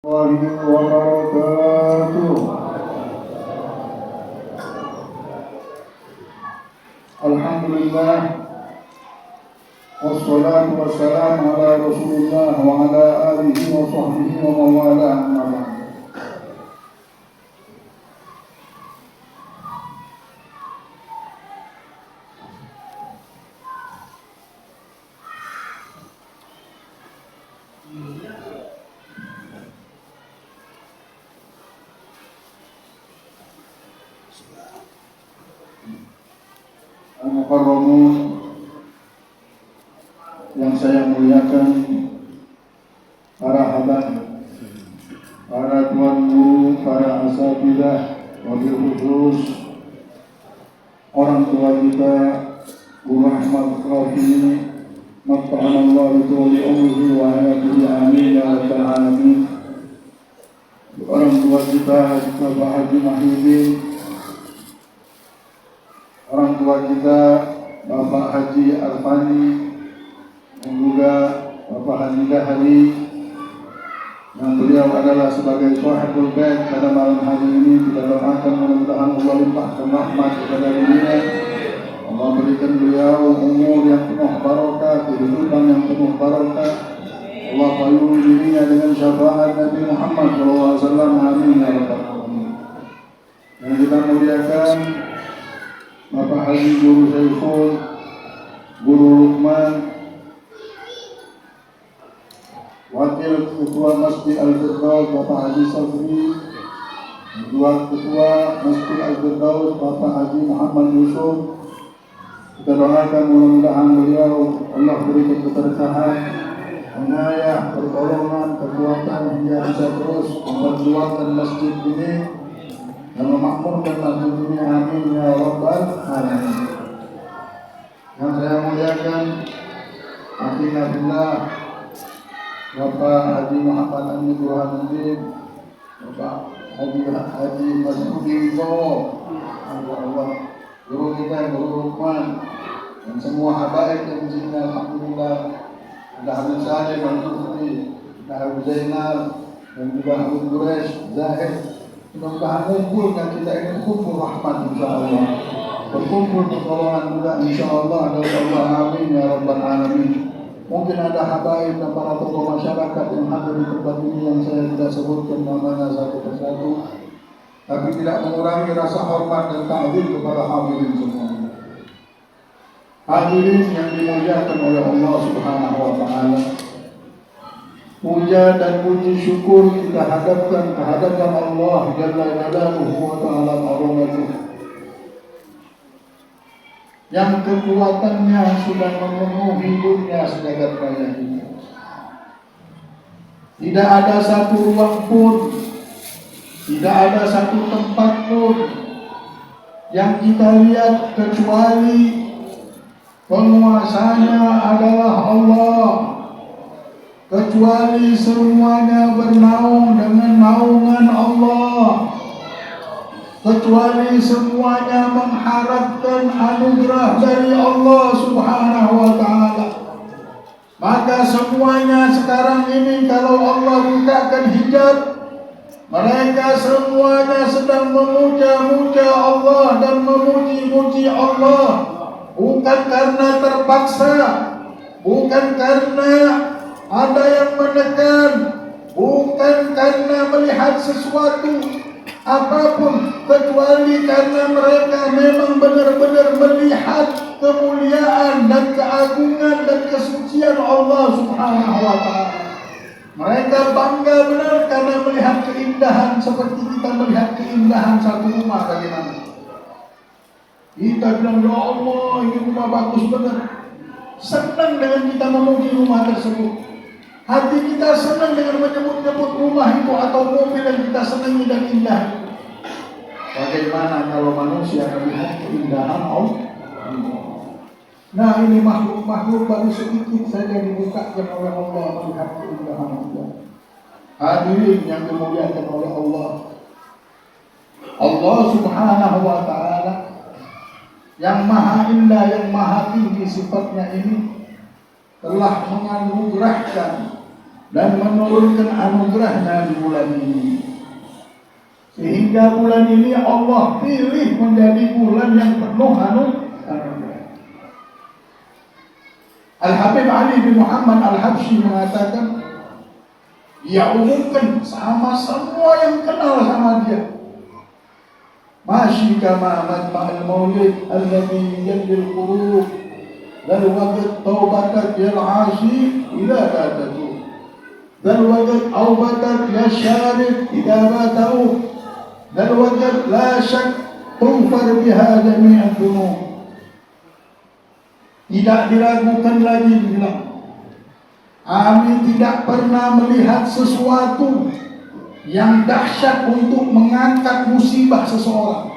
wabarakatuh. Alhamdulillah, wassalatu wassalamu ala Rasulillah wa ala alihi wa sahbihi wa mawala. Al-Mukarramun yang saya muliakan, para habaib, para tuan guru, para asatidzah, wabil khusus orang tua kita, Guru Ahmad Rafi, Maftahullah li umrihi wa hayatihi, amin ya rabbal alamin. Orang tua kita, Bapak Haji Mahyudin, orang tua kita Bapak Haji Arfani, dan juga Bapak Haji Dahari, yang beliau adalah sebagai sahibul bait pada malam hari ini. Kita doakan mudah-mudahan Allah limpahkan rahmat kepada dirinya, Allah berikan beliau umur yang penuh barokah, kehidupan yang penuh barokah, Allah payungi dirinya dengan syafaat Nabi Muhammad SAW, amin ya rabbal alamin. Yang kita muliakan Bapak Haji Guru Saiful, Guru Lukman, Wakil Ketua Masjid Al-Firdaus Bapak Haji Safri, Ketua Masjid Al-Firdaus Bapak Haji Muhammad Yusuf. Kita doakan mudah-mudahan beliau Allah berikan keberkahan, inayah, pertolongan, kekuatan hingga bisa terus memperjuangkan masjid ini dan memakmurkan masjid ini, amin ya rabbal alamin. Yang saya muliakan akhina billah Bapak Haji Muhammad Amin Burhanuddin, Bapak Haji Masudi Wibowo, Allah, guru kita, Guru Lukman, dan semua habaib yang di sini, alhamdulillah. Ada Habib Saleh, ada Habib Zainal, dan juga Habib Quraisy, Zahid. Mudah-mudahan kumpulkan kita ini kumpul rahmat insyaAllah, berkumpul pertolongan juga insyaAllah. Allah, amin ya rabbal alamin. Mungkin ada habaib dan para tokoh masyarakat yang hadir di tempat ini yang saya tidak sebutkan namanya satu persatu, tapi tidak mengurangi rasa hormat dan ta'zim kepada hadirin semua. Hadirin yang dimuliakan oleh Allah Subhanahu wa taala, puja dan puji syukur kita hadapkan kehadapan Allah Jalla Jalaluhu wa ta'ala azamatuh, yang kekuatannya sudah memenuhi dunia sejagat raya ini. Tidak ada satu ruang pun, tidak ada satu tempat pun yang kita lihat kecuali penguasanya adalah Allah, kecuali semuanya bernaung dengan naungan Allah, kecuali semuanya mengharapkan anugerah dari Allah Subhanahu wa ta'ala. Maka semuanya sekarang ini kalau Allah bukakan hijab, mereka semuanya sedang memuja-muja Allah dan memuji-muji Allah, bukan karena terpaksa, bukan karena ada yang menekan, bukan karena melihat sesuatu apapun, kecuali karena mereka memang benar-benar melihat kemuliaan dan keagungan dan kesucian Allah Subhanahu wa ta'ala. Mereka bangga benar karena melihat keindahan seperti kita melihat keindahan satu rumah bagaimana. Kita bilang, ya Allah, ini rumah bagus benar. Senang dengan kita memuji rumah tersebut. Hati kita senang dengan menyebut-nyebut rumah itu atau mobil yang kita senangi dan indah. Bagaimana kalau manusia melihat keindahan Allah? Nah, ini makhluk-makhluk baru sedikit saja dibukakan oleh Allah melihat keindahan Allah. Hadirin yang dimuliakan oleh Allah, Allah Subhanahu wa ta'ala yang maha indah, yang maha tinggi sifatnya ini telah menganugerahkan dan menurunkan anugerahnya di bulan ini. Sehingga bulan ini Allah pilih menjadi bulan yang penuh anugerah. Al-Habib Ali bin Muhammad Al-Habsyi mengatakan, dia umumkan sama semua yang kenal sama dia. Masyi kama majma'al maulid alladhi yajil qulub dan waqt taubatat ya al-asi ila tatatu dan waqt aubatat ya syarif ila batau dan waqt la syak tufar biha jami'an dunub. Tidak diragukan lagi, bilang, kami tidak pernah melihat sesuatu yang dahsyat untuk mengangkat musibah seseorang.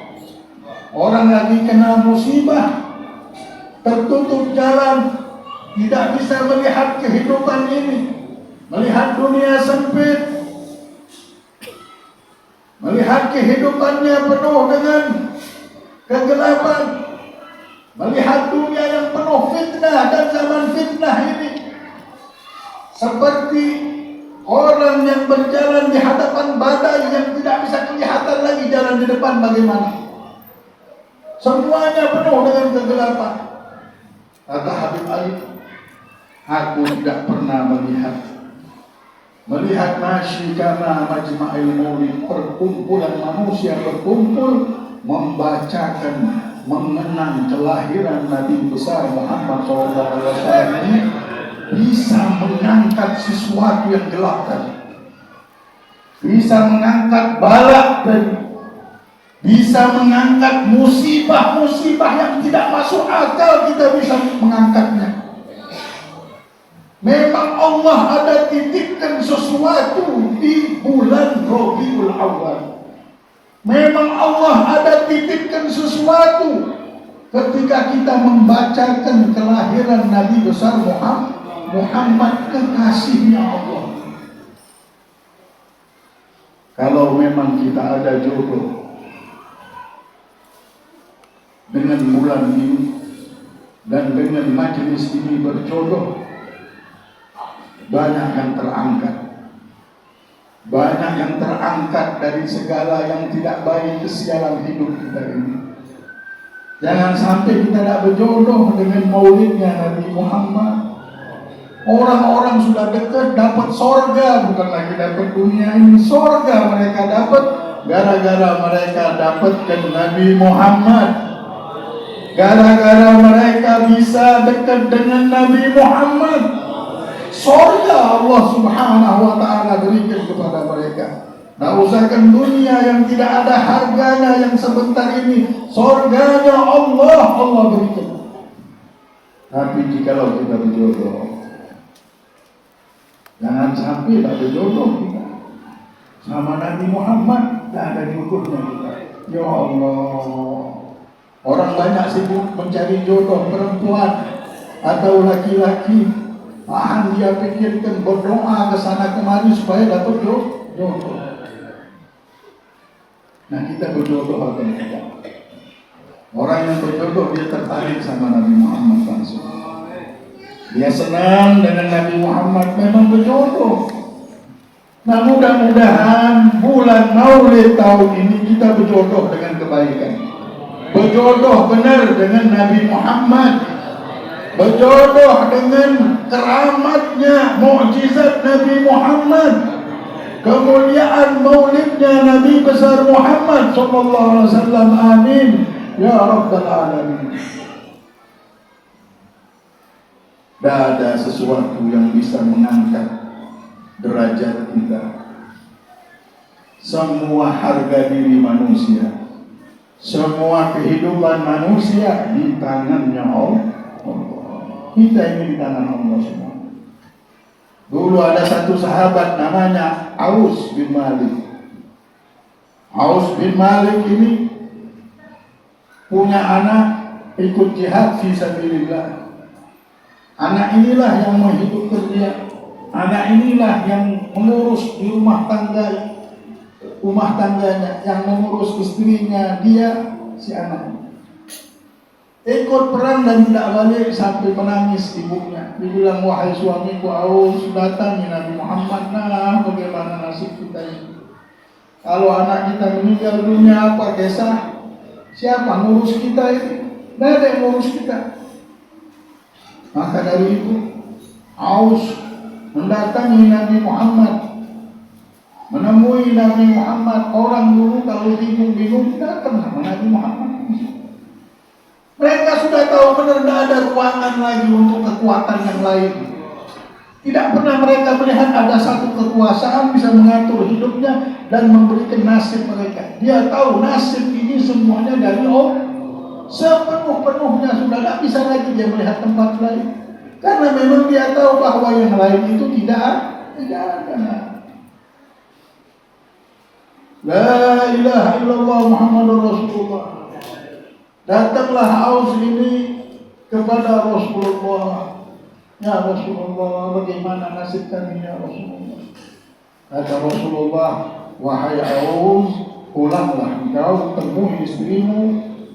Orang lagi kena musibah, tertutup jalan, tidak bisa melihat kehidupan ini, melihat dunia sempit, melihat kehidupannya penuh dengan kegelapan, melihat dunia yang penuh fitnah dan zaman fitnah ini. Seperti orang yang berjalan di hadapan badai yang tidak bisa kelihatan lagi jalan di depan bagaimana. Semuanya penuh dengan kegelapan. Kata Habib Ali, aku tidak pernah melihat masyikana majma'il maulid, perkumpulan manusia berkumpul membacakan, mengenang kelahiran Nabi besar Muhammad SAW ini bisa mengangkat sesuatu yang gelap tadi, bisa mengangkat balak tadi, bisa mengangkat musibah-musibah yang tidak masuk akal, kita bisa mengangkatnya. Memang Allah ada titipkan sesuatu di bulan Rabiul Awal. Memang Allah ada titipkan sesuatu ketika kita membacakan kelahiran Nabi besar Muhammad, kekasihnya Allah. Kalau memang kita ada jodoh dengan bulan ini dan dengan majelis ini berjodoh, banyak yang terangkat. Banyak yang terangkat dari segala yang tidak baik, kesialan hidup kita ini. Jangan sampai kita tidak berjodoh dengan maulidnya Nabi Muhammad. Orang-orang sudah dekat dapat sorga, bukan lagi dapat dunia ini. Sorga mereka dapat gara-gara mereka dapatkan Nabi Muhammad. Gara-gara mereka bisa dekat dengan Nabi Muhammad, sorga Allah Subhanahu wa ta'ala berikan kepada mereka. Tidak usahkan dunia yang tidak ada harganya yang sebentar ini, sorganya Allah berikan. Tapi jikalau kita berjodoh, jangan sampai tak berjodoh kita sama Nabi Muhammad, tidak ada jodohnya kita. Ya Allah, orang banyak sibuk mencari jodoh perempuan atau laki-laki. Dia pikirkan berdoa ke sana kemari supaya dapat jodoh. Nah, kita berjodoh atau tidak? Orang yang berjodoh dia tertarik sama Nabi Muhammad langsung. Dia senang dengan Nabi Muhammad, memang berjodoh. Nah, mudah-mudahan bulan Maulid tahun ini kita berjodoh dengan kebaikan. Berjodoh benar dengan Nabi Muhammad. Berjodoh dengan keramatnya, mukjizat Nabi Muhammad, kemuliaan maulidnya Nabi besar Muhammad sallallahu alaihi wasallam. Amin ya rabbal alamin. Tidak ada sesuatu yang bisa mengangkat derajat kita. Semua harga diri manusia, semua kehidupan manusia di tangannya Allah. Kita ini di tangan Allah semua. Dulu ada satu sahabat namanya Aus bin Malik. Aus bin Malik ini punya anak ikut jihad fi sabilillah. Anak inilah yang menghidupkan dia. Anak inilah yang mengurus di rumah tangganya, yang mengurus istrinya dia, si anak. ikut perang dan tidak balik sampai menangis ibunya. Dibilang, wahai suamiku Aus, datangi Nabi Muhammad. Nah, bagaimana nasib kita ini? Kalau anak kita meninggal dunia, apa kisah? Siapa ngurus kita ini? Tidak ada yang ngurus kita. Maka dari itu Aus mendatangi Nabi Muhammad, menemui Nabi Muhammad. Orang dulu kalau bingung-bingung datang sama Nabi Muhammad. Mereka sudah tahu benar tidak ada ruangan lagi untuk kekuatan yang lain. Tidak pernah mereka melihat ada satu kekuasaan bisa mengatur hidupnya dan memberikan nasib mereka. Dia tahu nasib ini semuanya dari Allah. Sepenuh-penuhnya sudah tidak bisa lagi dia melihat tempat lain. Karena memang dia tahu bahwa yang lain itu tidak ada. La ilaha illallah Muhammadur Rasulullah. Datanglah Aus ini kepada Rasulullah. Ya Rasulullah, bagaimana nasib kami ya Rasulullah? Kata Rasulullah, wahai Aus, pulanglah engkau temui istrimu,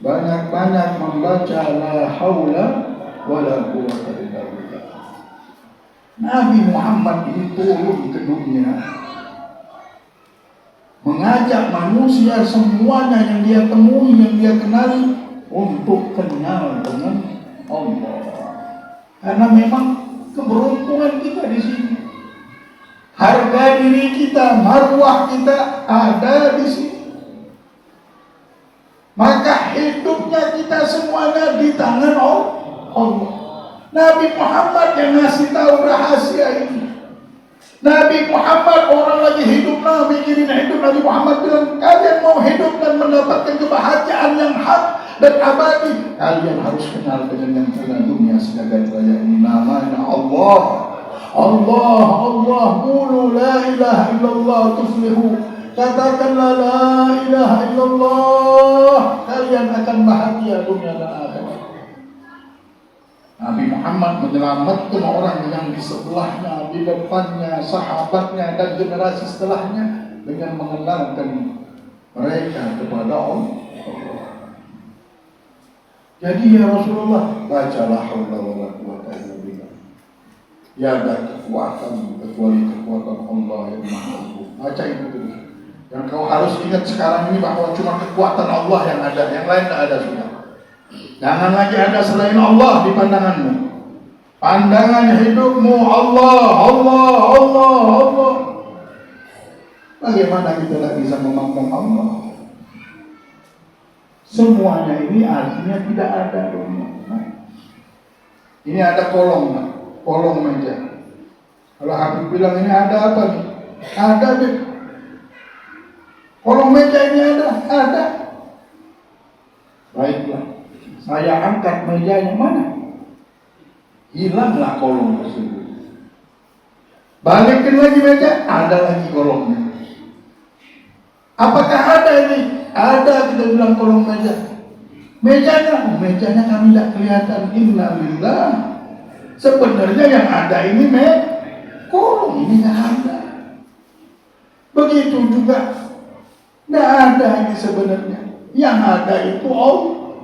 banyak-banyak membaca la haula wala quwwata illa billah. Nabi Muhammad ini turun ke dunia mengajak manusia semuanya yang dia temui, yang dia kenali untuk kenal dengan Allah. Karena memang keberuntungan kita di sini. Harga diri kita, marwah kita ada di sini. Maka hidupnya kita semuanya di tangan Allah. Nabi Muhammad yang ngasih tahu rahasia ini. Nabi Muhammad, orang lagi hidup, mikirin hidup. Nabi Muhammad bilang, kalian mau hidup dan mendapatkan kebahagiaan yang hak dan abadi, kalian harus kenal dengan yang punya dunia sebagai raya ini, namanya Allah. Allah, qulu la ilaha illallah tuflihu. Katakanlah la ilaha illallah, kalian akan bahagia dunia dan akhirat. Nabi Muhammad menyelamatkan orang yang di sebelahnya, di depannya, sahabatnya dan generasi setelahnya dengan mengenalkan mereka kepada Allah. Jadi ya Rasulullah, bacalah haula wala quwwata illa billah. Ya ada kekuatan kecuali kekuatan Allah yang Maha Agung. Baca itu terus. Yang kau harus ingat sekarang ini bahwa cuma kekuatan Allah yang ada, yang lain tidak ada sudah. Jangan lagi ada selain Allah di pandanganmu. Pandangan hidupmu Allah. Bagaimana kita tidak bisa memandang Allah? Semuanya ini artinya tidak ada dunia. Ini ada kolong meja. Kalau Habib bilang ini ada apa nih? Ada nih. Kolong meja ini ada. Baiklah. Saya angkat mejanya, mana? Hilanglah kolong tersebut. Balikin lagi meja, ada lagi kolongnya. Apakah ada ini? Ada, kita bilang kolong meja. Mejanya kami tidak kelihatan. Innalillah. Sebenarnya yang ada ini kolong ini tidak ada. Begitu juga tidak ada ini sebenarnya. Yang ada itu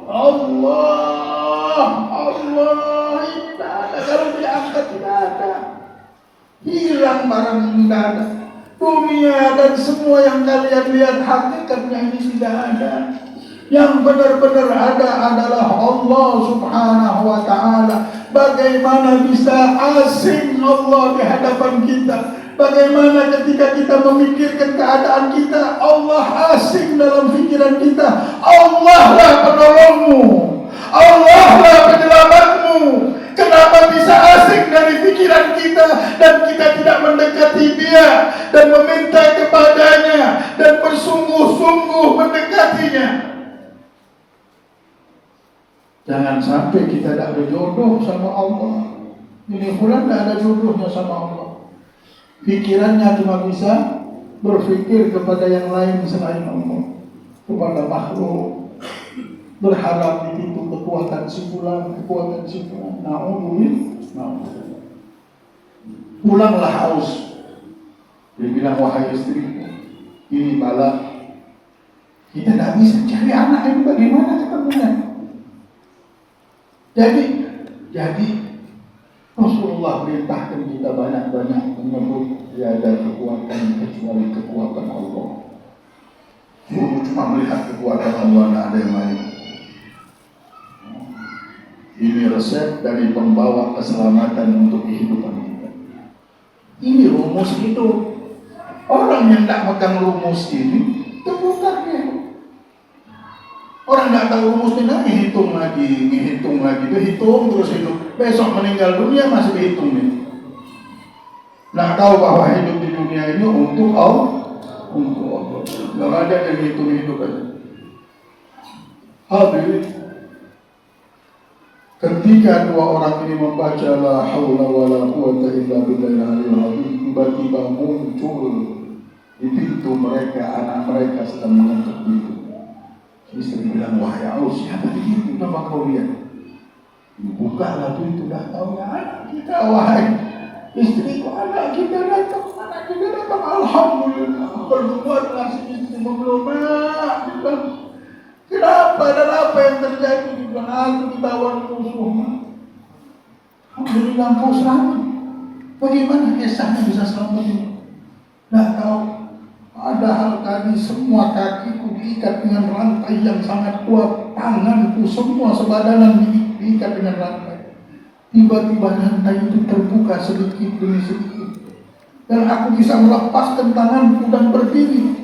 Allah ini tidak ada. Kalau diangkat tidak ada. Hilang barang ini tidak ada. Dunia dan semua yang kalian lihat hakikatnya ini tidak ada. Yang benar-benar ada adalah Allah Subhanahu wa ta'ala. Bagaimana bisa asing Allah di hadapan kita? Bagaimana ketika kita memikirkan keadaan kita, Allah asing dalam pikiran kita. Allah lah penolongmu, Allah lah penyelamatmu. Kenapa bisa asing dari pikiran kita dan kita tidak mendekati Dia dan meminta kepadanya dan bersungguh-sungguh mendekatinya? Jangan sampai kita tidak berjodoh sama Allah. Ini bulan tidak ada jodohnya sama Allah. Pikirannya cuma bisa berpikir kepada yang lain selain Allah, kepada makhluk, berharap itu kekuatan si fulan. Na'udzubillah. Pulanglah Aus. Dia bilang, wahai istriku, ini bala. Kita tidak bisa cari anak ini, bagaimana ketemunya? Jadi Rasulullah perintahkan kita banyak-banyak menyebut tiada kekuatan kecuali kekuatan Allah. Cuma melihat kekuatan Allah, tidak ada yang lain. Ini resep dari pembawa keselamatan untuk kehidupan kita. Ini rumus hidup. Orang yang tidak megang rumus ini terbuka dia. Orang tidak tahu rumusnya, hitung lagi, hitung terus hidup. Besok meninggal dunia masih dihitung nih. Tidak tahu bahwa hidup di dunia ini untuk Allah. Tidak ada yang hitung aja. Hadirin, ketika dua orang ini membaca la haula wala quwata illa billahil aliyil azim, tiba-tiba muncul di pintu mereka anak mereka sedang mengetuk pintu. Istri bilang, wahai Allah, siapa di pintu? Coba kau lihat. Bukalah pintu, dah tahu ya anak kita, wahai istriku, anak kita datang. Alhamdulillah. Keluarlah si istri membelum. Kenapa dan apa yang terjadi? Dibilang, aku ditawan musuh. Alhamdulillah kau selamat. Bagaimana kisahnya bisa selamat ini? Tidak tahu. Padahal tadi semua kakiku diikat dengan rantai yang sangat kuat, tanganku semua sebadanan diikat dengan rantai. Tiba-tiba rantai itu terbuka sedikit demi sedikit, dan aku bisa melepaskan tanganku dan berdiri.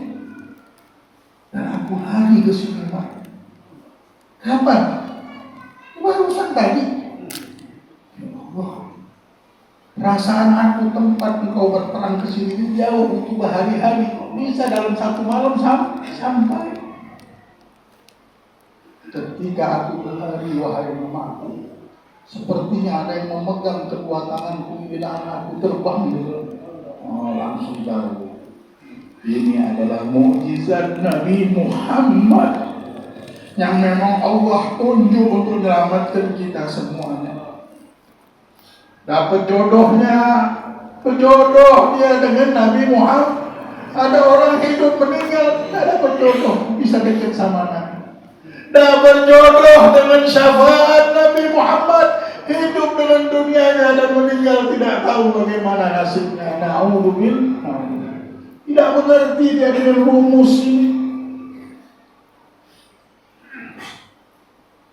Dan aku lari ke sini, Pak. Kapan? Barusan tadi. Ya Allah. Perasaan aku tempat engkau berperang ke sini jauh, butuh berhari-hari. Kok bisa dalam satu malam sampai? Ketika aku berlari, wahai mamaku, sepertinya ada yang memegang kedua tanganku dan aku terbang gitu. Langsung jauh. Ini adalah mukjizat Nabi Muhammad yang memang Allah tunjuk untuk menyelamatkan kita semuanya. Dapat jodohnya, berjodoh dia dengan Nabi Muhammad. Ada orang hidup meninggal, tidak dapat jodoh, bisa dekat sama Nabi. Dapat jodoh dengan syafaat Nabi Muhammad, hidup dengan dunianya dan meninggal tidak tahu bagaimana nasibnya. Na'udzubillah. Tidak mengerti dia dengan rumus ini.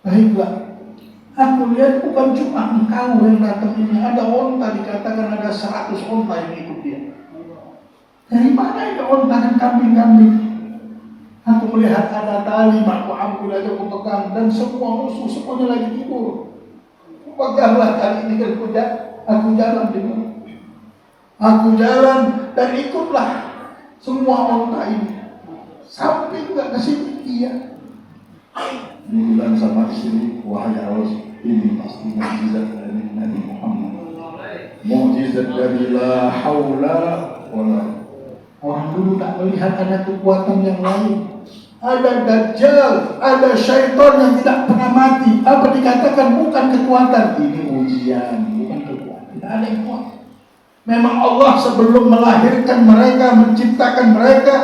Baiklah. Aku lihat bukan cuma engkau yang datang ini, ada onta, dikatakan ada 100 onta yang ikut dia. Dari mana ada onta dan kambing-kambing? Aku melihat ada tali, aku ambil aja, aku pegang, dan semua musuh semuanya lagi tidur. Peganglah tali ini dan aku jalan dengan. Aku jalan dan ikutlah semua onta ini. Sampai juga ke sini dia. Dibilang sama istri, wahai Allah, ini pasti mukjizat dari Nabi Muhammad. Mukjizat dari la haula wala. Orang dulu tak melihat ada kekuatan yang lain. Ada dajjal, ada syaitan yang tidak pernah mati. Apa dikatakan bukan kekuatan? Ini ujian, bukan kekuatan. Tidak ada yang kuat. Memang Allah sebelum melahirkan mereka, menciptakan mereka,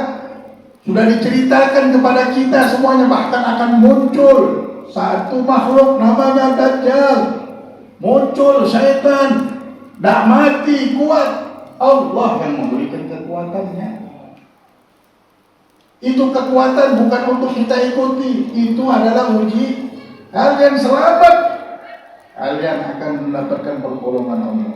sudah diceritakan kepada kita semuanya, bahkan akan muncul satu makhluk namanya Dajjal. Muncul syaitan, tidak mati, kuat. Allah yang memberikan kekuatannya. Itu kekuatan bukan untuk kita ikuti. Itu adalah uji. Kalian selamat, kalian akan mendapatkan pertolongan Allah.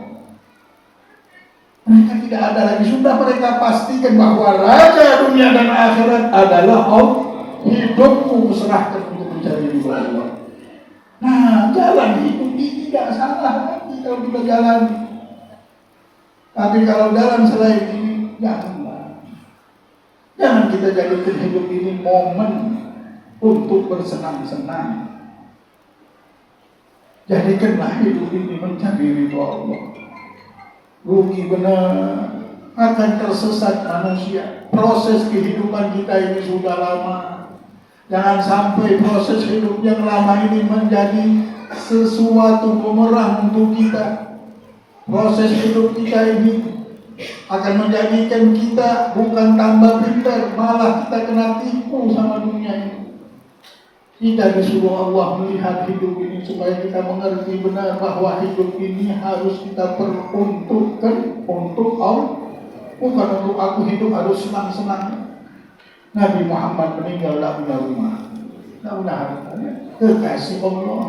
Mereka tidak ada lagi. Sudah mereka pastikan bahwa Raja dunia dan akhirat adalah Allah. Hidupku kuserahkan untuk mencari ridho Allah. Nah, jalan hidup ini tidak salah lagi kalau kita jalan. Tapi kalau jalan selain ini, janganlah. Jangan kita jadikan hidup ini momen untuk bersenang-senang. Jadikanlah hidup ini mencari ridho Allah. Rugi benar, akan tersesat manusia. Proses kehidupan kita ini sudah lama. Jangan sampai proses hidup yang lama ini menjadi sesuatu bumerang untuk kita. Proses hidup kita ini akan menjadikan kita bukan tambah pintar, malah kita kena tipu sama dunia ini. Kita disuruh Allah melihat hidup ini supaya kita mengerti benar bahwa hidup ini harus kita peruntukkan untuk Allah, bukan untuk aku hidup harus senang-senang. Nabi Muhammad meninggal tak punya rumah, tak punya harta, kekasih Allah.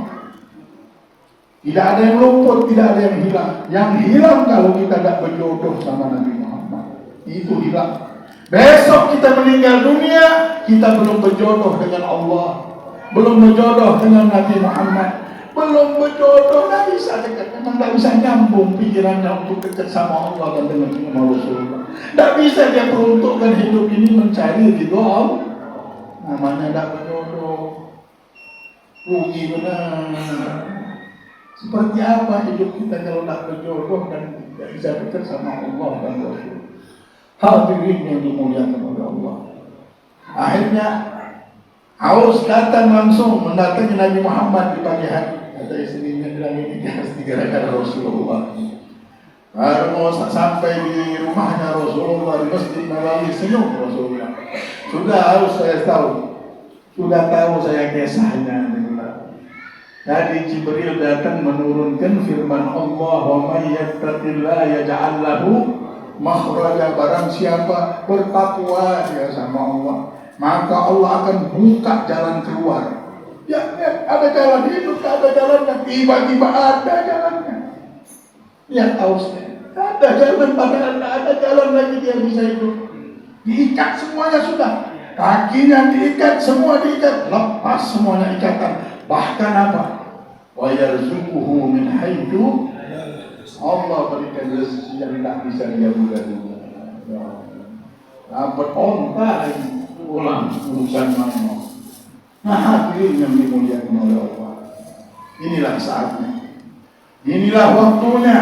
Tidak ada yang luput, tidak ada yang hilang. Yang hilang kalau kita tidak berjodoh sama Nabi Muhammad, itu hilang. Besok kita meninggal dunia, kita belum berjodoh dengan Allah, belum berjodoh dengan Nabi Muhammad, belum berjodoh, tak bisa dekat. Memang tak bisa nyambung pikirannya untuk dekat sama Allah dan dengan Rasulullah. Tak bisa dia peruntukkan hidup ini mencari ridho Allah. Namanya tak berjodoh, rugi benar. Seperti apa hidup kita kalau tak berjodoh dan tidak bisa dekat sama Allah dan Rasul? Hadirin yang dimuliakan oleh Allah. Akhirnya Aus datang langsung mendatangi Nabi Muhammad di pagi hari. Kata istrinya bilang ini pasti gara-gara Rasulullah. Baru mau sampai di rumahnya Rasulullah di Masjid Nabawi, senyum Rasulullah. Sudah Aus saya tahu, sudah tahu saya kisahnya. Jadi Jibril datang menurunkan firman Allah, wa may yattaqillaha yaj'al lahu makhraja. Barang siapa bertakwa dia sama Allah, maka Allah akan buka jalan keluar. Ya, ada jalan hidup, ada jalannya. Tiba-tiba ada jalannya. Lihat Ausnya, ada jalan, padahal ada jalan lagi dia bisa hidup. Diikat semuanya sudah, kakinya diikat, semua diikat, lepas semuanya ikatan. Bahkan apa? Wa yarzuquhu min haitsu Allah berikan rezeki yang tak bisa dia duga-duga. Dapat onta lagi pulang urusan mana. Nah, hadirin yang dimuliakan oleh Allah, inilah saatnya, inilah waktunya.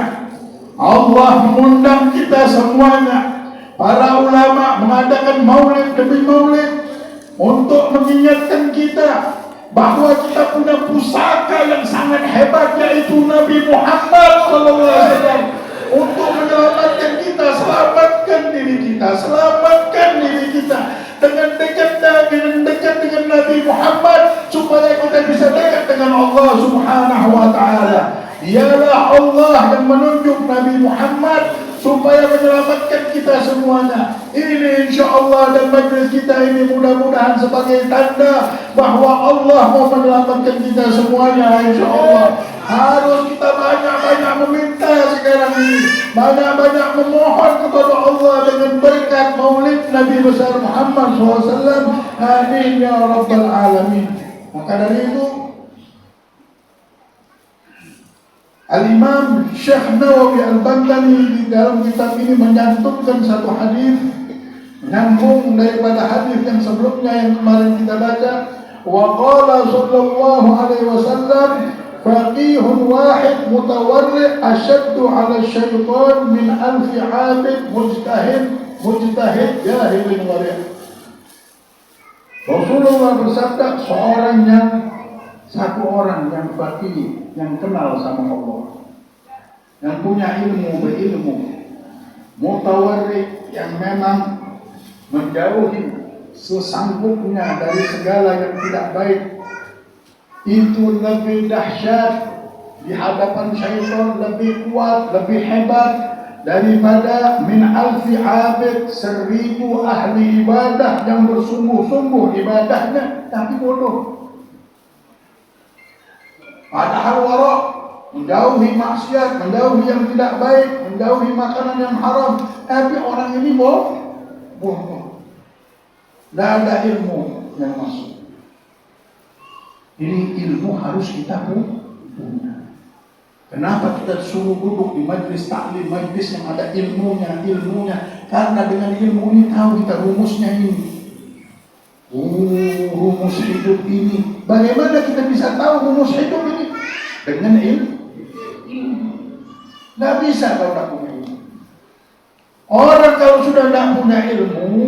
Allah mengundang kita semuanya. Para ulama mengadakan maulid demi maulid untuk mengingatkan kita bahwa kita punya pusaka yang sangat hebat, yaitu Nabi Muhammad SAW, untuk menyelamatkan kita, selamatkan diri kita, selamatkan diri kita dengan dekat dengan Nabi Muhammad, supaya kita bisa dekat dengan Allah Subhanahu wa Ta'ala. Dialah Allah yang menunjuk Nabi Muhammad supaya menyelamatkan kita semuanya. Ini insyaAllah, dan majlis kita ini mudah-mudahan sebagai tanda bahwa Allah mau menyelamatkan kita semuanya insyaAllah. Harus kita banyak-banyak meminta sekarang ini, banyak-banyak memohon kepada Allah dengan berkat maulid Nabi besar Muhammad SAW. Amin ya Rabbal Alamin. Maka dari itu Al-Imam Syekh Nawawi Al-Bantani di dalam kitab ini menyantumkan satu hadis, menyambung daripada hadis yang sebelumnya yang kemarin kita baca. Wa qala sallallahu alaihi wasallam, faqihun wahid mutawarri' asyaddu 'ala syaitan min alfi 'abid mujtahid jahilin wari'. Rasulullah bersabda, satu orang yang faqih, yang kenal sama Allah, yang punya ilmu, berilmu, mutawarri', yang memang menjauhi sesanggupnya dari segala yang tidak baik, itu lebih dahsyat di hadapan syaitan, lebih kuat, lebih hebat daripada min alfi abid, 1000 ahli ibadah yang bersungguh-sungguh ibadahnya tapi bodoh. Padahal wara', menjauhi maksiat, menjauhi yang tidak baik, menjauhi makanan yang haram, tapi orang ini bodoh. Tidak ada ilmu yang masuk. Ini ilmu harus kita punya. Kenapa kita suruh duduk di majlis taklim, majlis yang ada ilmunya? Karena dengan ilmu ini tahu kita rumusnya ini. Rumus hidup ini. Bagaimana kita bisa tahu rumus hidup ini? Dengan ilmu. Tidak bisa kalau tidak punya ilmu. Orang kalau sudah tidak punya ilmu,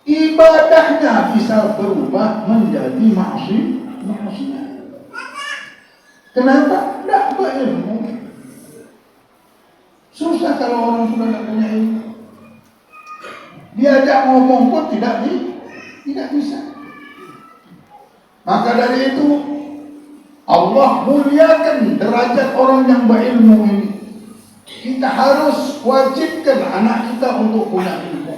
ibadahnya bisa berubah menjadi maksiat. Kenapa? Tidak berilmu. Susah kalau orang sudah tidak punya ilmu. Diajak ngomong pun tidak bisa. Maka dari itu Allah muliakan derajat orang yang berilmu ini. Kita harus wajibkan anak kita untuk punya ilmu.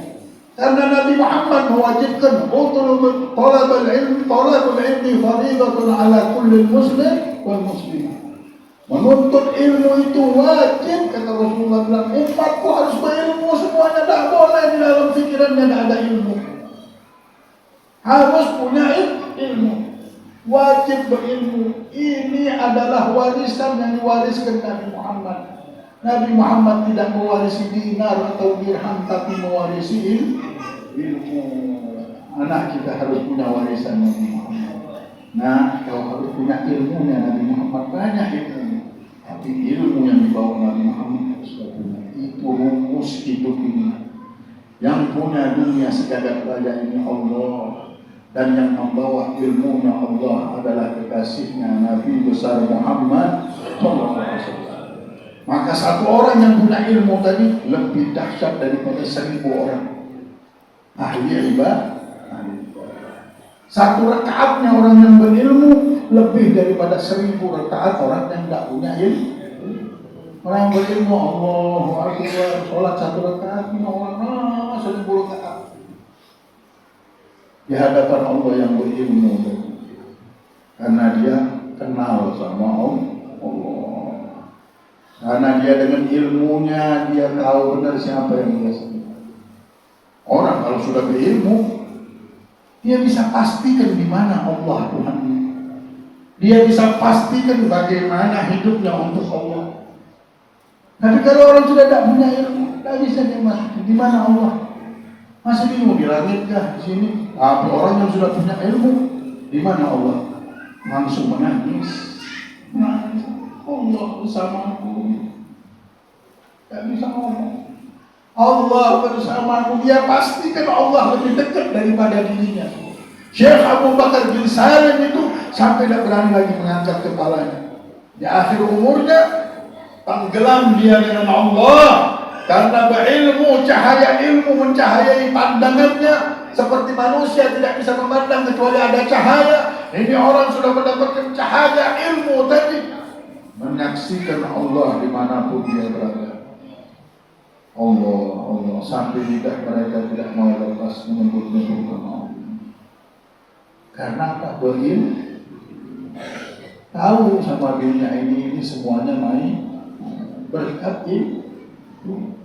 Karena Nabi Muhammad mewajibkan talabul ilmi fariidatun ala kulli muslim wal muslimah. Menuntut ilmu itu wajib, kata Rasulullah bilang, umatku harus berilmu semuanya, tidak boleh di dalam pikirannya tidak ada ilmu. Harus punya ilmu. Wajib berilmu. Ini adalah warisan yang diwariskan Nabi Muhammad. Nabi Muhammad tidak mewarisi dinar atau dirham, tapi mewarisi ilmu. Anak kita harus punya warisan Nabi Muhammad. Nah, kalau harus punya ilmunya Nabi Muhammad, banyak ilmu. Tapi ilmu yang dibawa Nabi Muhammad harus punya. Itu rumus hidup ini. Yang punya dunia sejagat raya ini Allah. Dan yang membawa ilmunya Allah adalah kekasihnya Nabi besar Muhammad SAW. Maka satu orang yang punya ilmu tadi lebih dahsyat daripada 1000 orang ahli ibadah. Satu rakaatnya orang yang berilmu lebih daripada 1000 rakaat orang yang tidak punya ilmu. Orang yang berilmu, Allahu Akbar, sholat 1 rakaat, orang 1000 rakaat. Di hadapan Allah yang berilmu, karena dia kenal sama Allah. Karena dia dengan ilmunya dia tahu benar siapa yang dia sembah. Orang kalau sudah berilmu, dia bisa pastikan di mana Allah Tuhan. Dia bisa pastikan bagaimana hidupnya untuk Allah. Tapi kalau orang sudah tidak punya ilmu, tidak bisa dia masuk di mana Allah. Masih bingung di langit kah, di sini? Tapi orang yang sudah punya ilmu, di mana Allah? Langsung menangis. Menangis. Allah bersamaku. Tidak bisa ngomong. Allah bersamaku. Dia pastikan Allah lebih dekat daripada dirinya. Syekh Abu Bakar bin Salim itu sampai tidak berani lagi mengangkat kepalanya. Di akhir umurnya tenggelam dia dengan Allah. Karena berilmu, cahaya ilmu mencahayai pandangannya. Seperti manusia tidak bisa memandang kecuali ada cahaya. Ini orang sudah mendapatkan cahaya ilmu tadi, menyaksikan Allah dimanapun dia berada. Allah sampai lidah mereka tidak mau lepas menyebut-nyebut Allah. Karena tak berilmu, tahu sama dunia ini semuanya main berkat ilmu.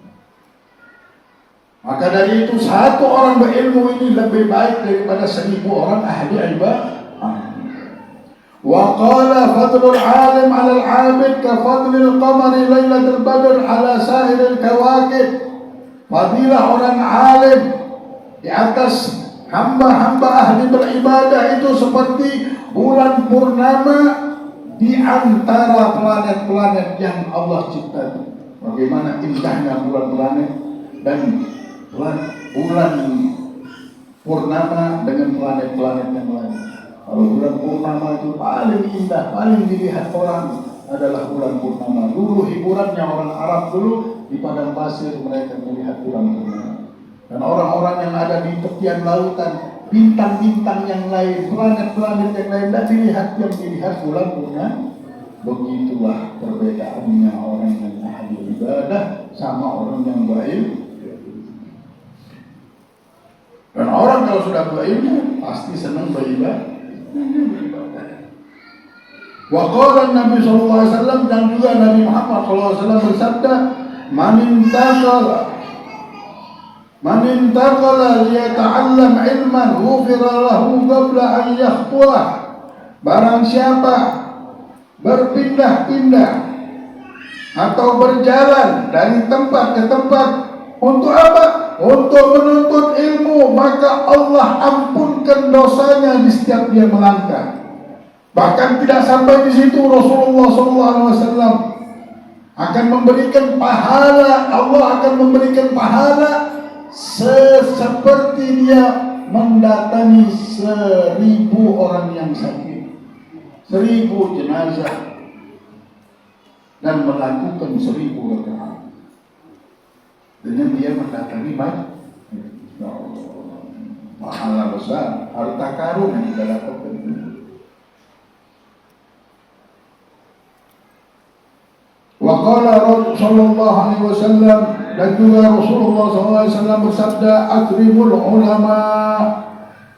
Maka dari itu satu orang berilmu ini lebih baik daripada 1000 orang ahli ibadah. Wa qala fadlul alim 'ala al-'abid ka fadlil qamari lailatul badr 'ala sa'iril kawakib. Fadilah orang alim di atas hamba-hamba ahli beribadah itu seperti bulan purnama di antara planet-planet yang Allah cipta. Bagaimana indahnya bulan planet dan bulan purnama dengan planet-planet yang lain. Kalau bulan purnama itu paling indah, paling dilihat orang adalah bulan purnama. Dulu hiburannya orang Arab dulu di padang pasir mereka melihat bulan purnama. Dan orang-orang yang ada di tepian lautan, bintang-bintang yang lain, planet-planet yang lain tidak dilihat, yang dilihat bulan purnama. Begitulah perbedaannya orang yang ahli ibadah sama orang yang berilmu. Dan orang kalau sudah berilmu pasti senang beribadah. Wa qala Nabi sallallahu alaihi wasallam, dan juga Nabi Muhammad sallallahu alaihi wasallam bersabda, Man intaqala liyata'allam ilman ghufira lahu qabla an yakhtuah. Barang siapa berpindah-pindah atau berjalan dari tempat ke tempat untuk apa? Untuk menuntut ilmu, maka Allah ampunkan dosanya di setiap dia melangkah. Bahkan tidak sampai di situ, Rasulullah SAW akan memberikan pahala. Allah akan memberikan pahala seperti dia mendatangi 1000 orang yang sakit, 1000 jenazah, dan melakukan 1000 rakaat dengan dia mendatangi pahala besar, harta karun yang kita dapatkan. qala sallallahu alaihi wasallam, dan juga Rasulullah sallallahu alaihi wasallam bersabda, akrimul ulama.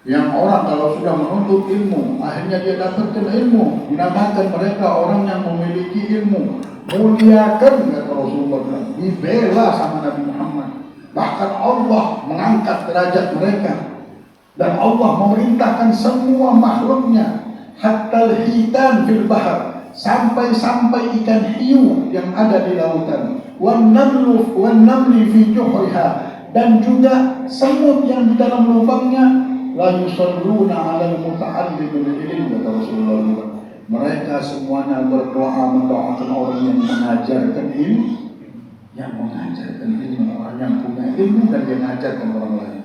Yang orang kalau sudah menuntut ilmu, akhirnya dia dapatkan ilmu, dinamakan mereka orang yang memiliki ilmu. Muliakan, kata Rasulullah, dibela sama Nabi Muhammad. Bahkan Allah mengangkat derajat mereka, dan Allah memerintahkan semua makhluknya, hatta hitan fil bahar, sampai ikan hiu yang ada di lautan, wan namli fi juhriha, dan juga semut yang di dalam lubangnya. La yusalluna 'alal muta'allim bil ilm, kata Rasulullah. Mereka semuanya berdoa mendoakan orang yang mengajarkan ilmu, orang yang punya ilmu dan dia mengajarkan orang lain.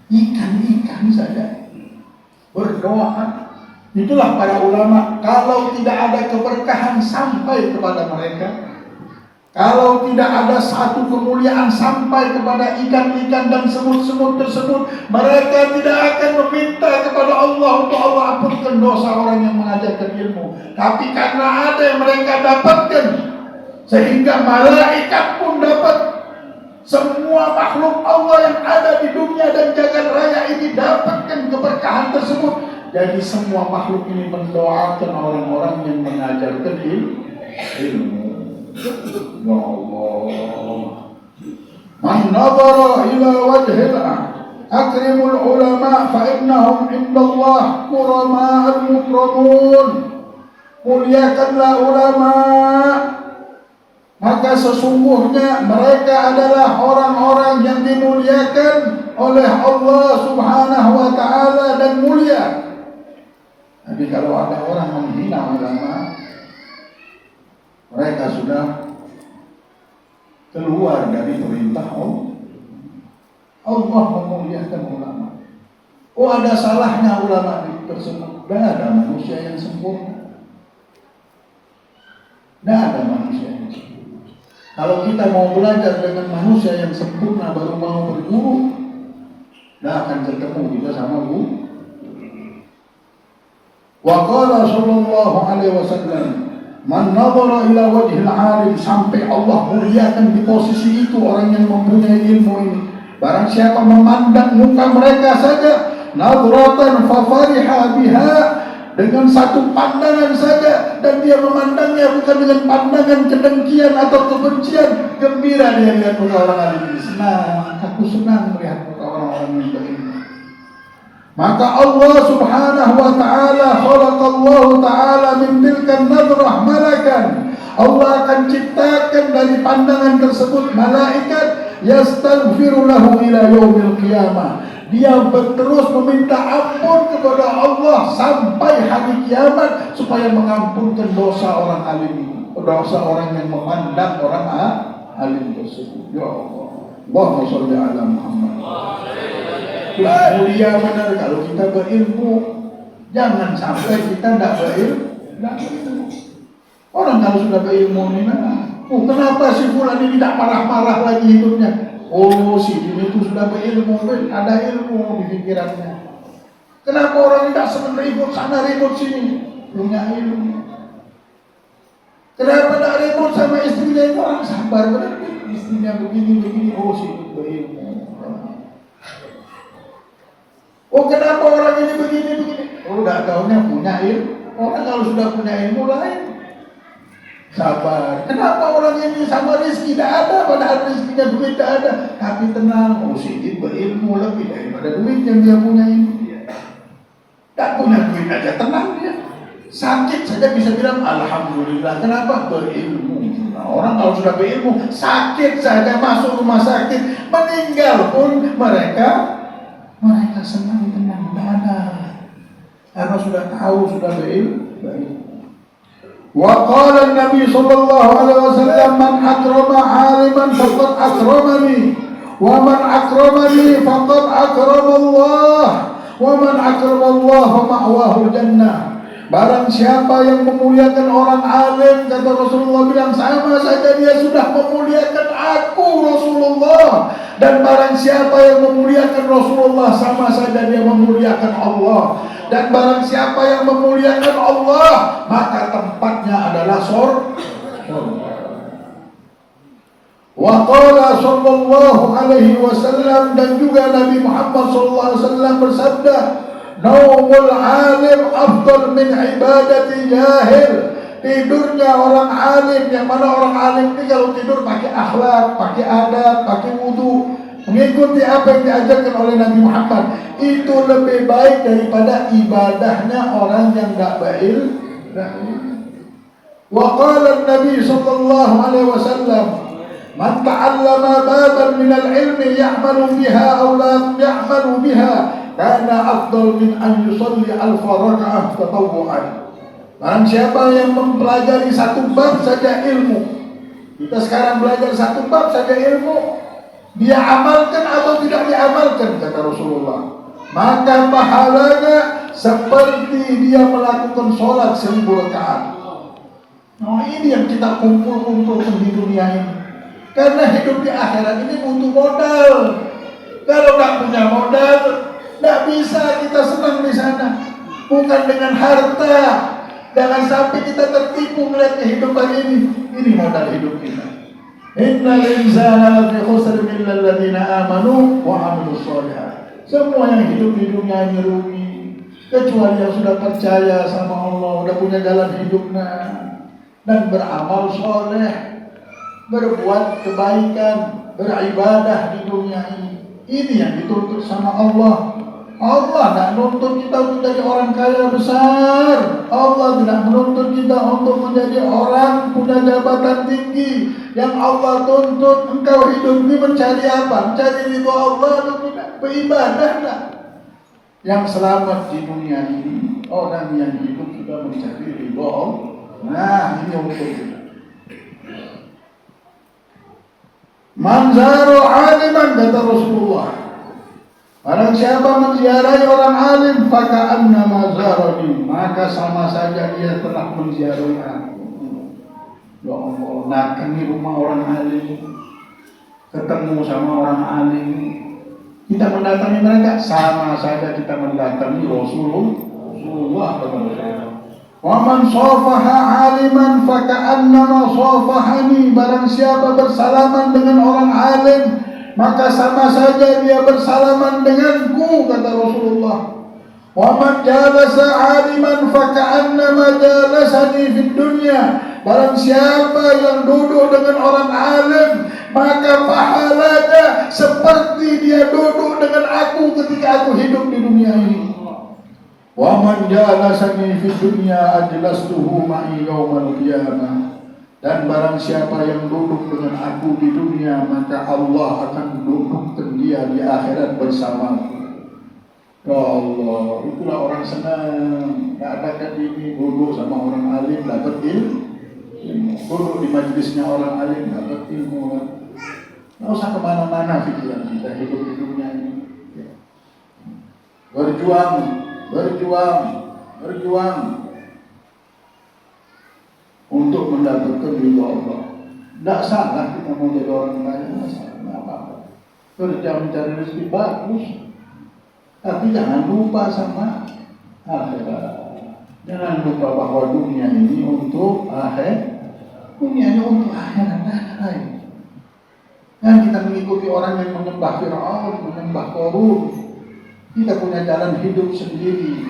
Ikan saja berdoa. Itulah para ulama. Kalau tidak ada keberkahan sampai kepada mereka, kalau tidak ada satu kemuliaan sampai kepada ikan-ikan dan semut-semut tersebut, mereka tidak akan meminta kepada Allah untuk Allah ampunkan dosa orang yang mengajarkan ilmu. Tapi karena ada yang mereka dapatkan, sehingga malaikat pun dapat, semua makhluk Allah yang ada di dunia dan jagat raya ini dapatkan keberkahan tersebut. Jadi semua makhluk ini mendoakan orang-orang yang mengajarkan ilmu. Ya Allah, man nadhara ila wajhil akrimul ulama fa innahum indallah murama'al mukramun. Muliakanlah ulama, maka sesungguhnya mereka adalah orang-orang yang dimuliakan oleh Allah Subhanahu wa ta'ala dan mulia. Jadi kalau ada orang menghina ulama, mereka sudah keluar dari perintah Allah. Allah memuliakan ulama. Oh, ada salahnya ulama tersebut? Tidak ada manusia yang sempurna. Tidak ada manusia yang sempurna. Kalau kita mau belajar dengan manusia yang sempurna baru mau berguru, tidak akan ketemu kita sama guru. Wa qala sallallahu alaihi wasallam, man nadhara ila wajhil alim, sampai Allah muliakan di posisi itu orang yang mempunyai ilmu ini. Barang siapa memandang muka mereka saja, nadratan fa fariha biha, dengan satu pandangan saja, dan dia memandangnya bukan dengan pandangan kedengkian atau kebencian, gembira dia lihat muka orang alim ini. Senang, aku senang melihat muka orang-orang yang berilmu. Maka Allah Subhanahu wa ta'ala khalaqallahu ta'ala min tilkan nadrah malakan. Allah akan ciptakan dari pandangan tersebut malaikat, yastaghfiru lahu ila yaumil qiyamah. Dia terus meminta ampun kepada Allah sampai hari kiamat supaya mengampunkan dosa orang alim ini, dosa orang yang memandang orang alim tersebut. Ya Allah, Allahumma sholli ala Muhammad. Mulia benar kalau kita berilmu. Jangan sampai kita tidak berilmu. Orang kalau sudah berilmu ini, kenapa si fulan ini tidak marah-marah lagi hidupnya? Oh, si ini itu sudah berilmu, ada ilmu di pikirannya. Kenapa orang tidak senang ribut sana ribut sini? Punya ilmu. Kenapa tidak ribut sama istrinya? Itu orang sabar benar. Istrinya begini. Oh, si itu berilmu. Oh, kenapa orang ini begini? Oh, tidak tahunya punya ilmu. Orang kalau sudah punya ilmu lain, sabar. Kenapa orang ini sama rezeki tidak ada, padahal rezekinya duit tidak ada, tapi tenang. Oh, si berilmu lebih daripada duit yang dia punya ini. Tak punya duit aja tenang dia. Sakit saja bisa bilang alhamdulillah. Kenapa? Berilmu. Nah, orang kalau sudah berilmu, sakit saja masuk rumah sakit, meninggal pun mereka senang, tenang, ada. Karena sudah tahu, sudah berilmu. Wa qala Nabi sallallahu alaihi wasallam, man akrama 'aliman faqad akramani, wa man akramani faqad akrama Allah, wa man akrama Allah ma'wahu jannah. Barang siapa yang memuliakan orang alim, kata Rasulullah bilang, sama saja dia sudah memuliakan aku, Rasulullah. Dan barang siapa yang memuliakan Rasulullah, sama saja dia memuliakan Allah. Dan barang siapa yang memuliakan Allah, maka tempatnya adalah surga. Wa qala sallallahu alaihi wasallam, dan juga Nabi Muhammad sallallahu alaihi wasallam bersabda, naumul alim afdal min ibadati jahil. Tidurnya orang alim, yang mana orang alim ini kalau tidur pakai akhlak, pakai adab, pakai wudu, mengikuti apa yang diajarkan oleh Nabi Muhammad, itu lebih baik daripada ibadahnya orang yang enggak baik. Wa qala Nabi sallallahu alaihi wasallam, man ta'allama baban min al-ilmi ya'malu biha aw la ya'malu biha kana afdal min an yusalli alfa raka'ah tatawwu'an. Barang siapa yang mempelajari satu bab saja ilmu, kita sekarang belajar satu bab saja ilmu, dia amalkan atau tidak diamalkan, kata Rasulullah, maka pahalanya seperti dia melakukan sholat 1000 rakaat. Nah, ini yang kita kumpul-kumpulkan di dunia ini. Karena hidup di akhirat ini butuh modal. Kalau nggak punya modal, nggak bisa kita senang di sana. Bukan dengan harta. Jangan sampai kita tertipu melihat kehidupan ini. Ini modal hidup kita. Innal insana lafi khusr illa alladziina aamanu wa 'amilus shalihat. Semua yang hidup di dunia ini rugi, kecuali yang sudah percaya sama Allah, sudah punya jalan hidupnya dan beramal soleh, berbuat kebaikan, beribadah di dunia ini. Ini yang dituntut sama Allah. Allah tidak menuntut kita untuk menjadi orang kaya besar. Allah tidak menuntut kita untuk menjadi orang punya jabatan tinggi. Yang Allah tuntut engkau hidup ini mencari apa? Mencari ridho Allah atau tidak? Beribadah tak? Yang selamat di dunia ini orang yang hidup sudah mencari ridho Allah. Nah, ini untuk kita. Man zara aliman, kata Rasulullah, barang siapa menziarahi orang alim, faka'annama zarani, maka sama saja dia telah menziarahi aku. Ya Allah, datangi rumah orang alim, ketemu sama orang alim, kita mendatangi mereka, sama saja kita mendatangi Rasulullah. Wa man safaha aliman faka'annama safahani, barang siapa bersalaman dengan orang alim, maka sama saja dia bersalaman denganku, kata Rasulullah. Wa man jalasa aliman faka'annama jalasani fid dunya, barang siapa yang duduk dengan orang alim, maka pahalanya seperti dia duduk dengan aku ketika aku hidup di dunia ini. Wa man jalasani fid dunya ajlastuhu ma'i yaumal qiyamah, dan barang siapa yang duduk dengan aku di dunia, maka Allah akan dudukkan dia di akhirat bersamaku. Ya Allah, itulah orang senang. Tak ada kan ini duduk sama orang alim dapat ilmu, duduk di majlisnya orang alim dapat ilmu. Tak usah kemana-mana pikiran kita hidup di dunia ini. Berjuang untuk mendapatkan ridha Allah. Tidak salah kita mau jadi orang kaya, tidak salah, tidak apa-apa. Kerja mencari rezeki bagus, tapi jangan lupa sama akhirat. Jangan lupa bahwa dunia ini untuk akhirat. Dunia ini untuk akhirat, tidak ada lain. Dan kita mengikuti orang yang menyembah Fir'aun, menyembah Qarun. Kita punya jalan hidup sendiri.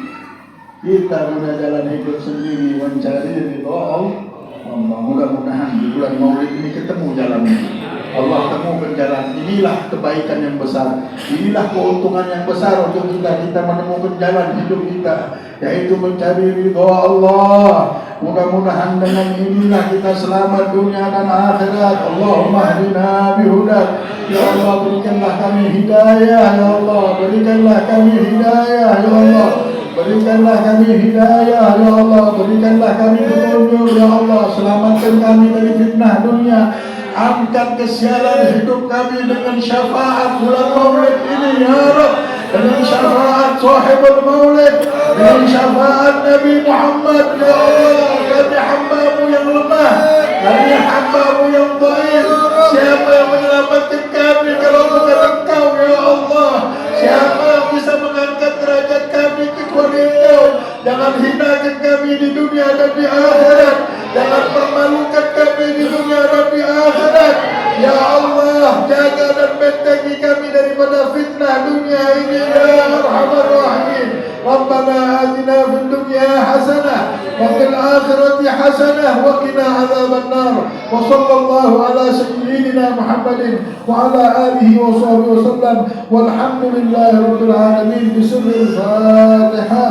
Kita punya jalan hidup sendiri mencari ridha Allah. Mudah-mudahan di bulan Maulid ini ketemu jalan ini. Allah temukan jalan. Inilah kebaikan yang besar. Inilah keuntungan yang besar untuk kita menemukan jalan hidup kita, yaitu mencari ridha Allah. Mudah-mudahan dengan inilah kita selamat dunia dan akhirat. Allahumma hdina bihudak. Ya Allah, berikanlah kami hidayah. Ya Allah, berikanlah kami hidayah. Ya Allah, berikanlah kami hidayah. Ya Allah, berikanlah kami petunjuk. Ya Allah, selamatkan kami dari fitnah dunia. Angkat kesialan hidup kami dengan syafaat bulan Maulid ini, ya Rabb. Dengan syafaat sahibul Maulid, dengan syafaat Nabi Muhammad. Ya Allah, kami hamba-Mu yang lemah, kami hamba-Mu yang dhaif. Siapa yang menyelamatkan kami kalau bukan Engkau, ya Allah? Siapa yang bisa mengangkat derajat kami kecuali Engkau? Jangan hinakan kami di dunia dan di akhirat. Jangan permalukan kami di dunia dan di akhirat. Ya Allah, Allah jaga dan bentengi kami daripada fitnah dunia ini ya arhamar rahimin. Rabbana atina fid dunya hasanah wa fil akhirati hasanah wa qina adzaban nar. Wa sallallahu ala sayyidina Muhammadin wa ala alihi wa sahbihi wasallam. Walhamdulillahi rabbil alamin. Bismillahirrahmanirrahim.